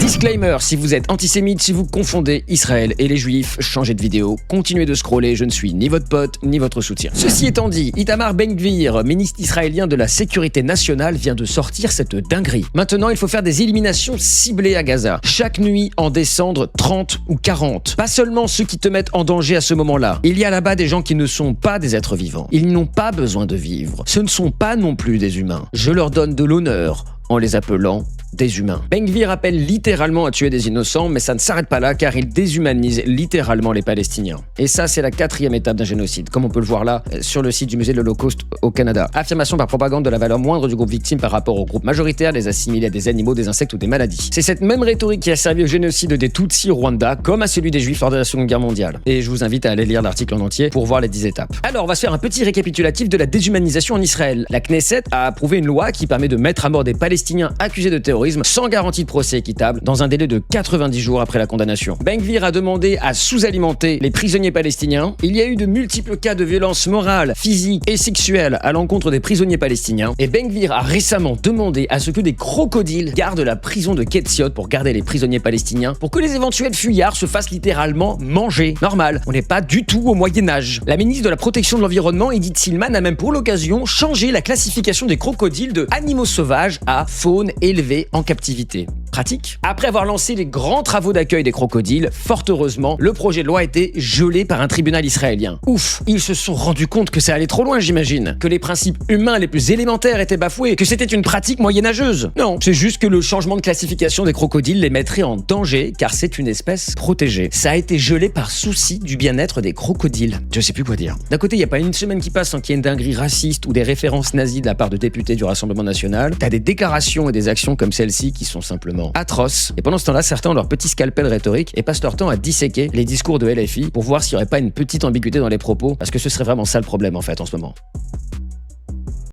Disclaimer, si vous êtes antisémite, si vous confondez Israël et les Juifs, changez de vidéo, continuez de scroller, je ne suis ni votre pote, ni votre soutien. Ceci étant dit, Itamar Ben-Gvir, ministre israélien de la Sécurité nationale, vient de sortir cette dinguerie. Maintenant, il faut faire des éliminations ciblées à Gaza. Chaque nuit, en descendre 30 ou 40. Pas seulement ceux qui te mettent en danger à ce moment-là. Il y a là-bas des gens qui ne sont pas des êtres vivants. Ils n'ont pas besoin de vivre. Ce ne sont pas non plus des humains. Je leur donne de l'honneur en les appelant des humains. Ben-Gvir appelle littéralement à tuer des innocents, mais ça ne s'arrête pas là car il déshumanise littéralement les Palestiniens. Et ça, c'est la 4e étape d'un génocide, comme on peut le voir là, sur le site du musée de l'Holocauste au Canada. Affirmation par propagande de la valeur moindre du groupe victime par rapport au groupe majoritaire, les assimilés à des animaux, des insectes ou des maladies. C'est cette même rhétorique qui a servi au génocide des Tutsis au Rwanda, comme à celui des Juifs lors de la Seconde Guerre mondiale. Et je vous invite à aller lire l'article en entier pour voir les 10 étapes. Alors, on va se faire un petit récapitulatif de la déshumanisation en Israël. La Knesset a approuvé une loi qui permet de mettre à mort des Palestiniens accusés de terrorisme sans garantie de procès équitable dans un délai de 90 jours après la condamnation. Ben-Gvir a demandé à sous-alimenter les prisonniers palestiniens. Il y a eu de multiples cas de violence morale, physique et sexuelle à l'encontre des prisonniers palestiniens. Et Ben-Gvir a récemment demandé à ce que des crocodiles gardent la prison de Ketziot pour garder les prisonniers palestiniens pour que les éventuels fuyards se fassent littéralement manger. Normal, on n'est pas du tout au Moyen-Âge. La ministre de la Protection de l'Environnement, Edith Silman, a même pour l'occasion changé la classification des crocodiles de animaux sauvages à faune élevée en captivité. Pratique. Après avoir lancé les grands travaux d'accueil des crocodiles, fort heureusement, le projet de loi a été gelé par un tribunal israélien. Ouf, ils se sont rendus compte que ça allait trop loin, j'imagine. Que les principes humains les plus élémentaires étaient bafoués, que c'était une pratique moyenâgeuse. Non, c'est juste que le changement de classification des crocodiles les mettrait en danger, car c'est une espèce protégée. Ça a été gelé par souci du bien-être des crocodiles. Je sais plus quoi dire. D'un côté, il n'y a pas une semaine qui passe sans qu'il y ait une dinguerie raciste ou des références nazies de la part de députés du Rassemblement national. T'as des déclarations et des actions comme celle-ci qui sont simplement atroces. Et pendant ce temps-là, certains ont leur petit scalpel rhétorique et passent leur temps à disséquer les discours de LFI pour voir s'il n'y aurait pas une petite ambiguïté dans les propos, parce que ce serait vraiment ça le problème en fait en ce moment.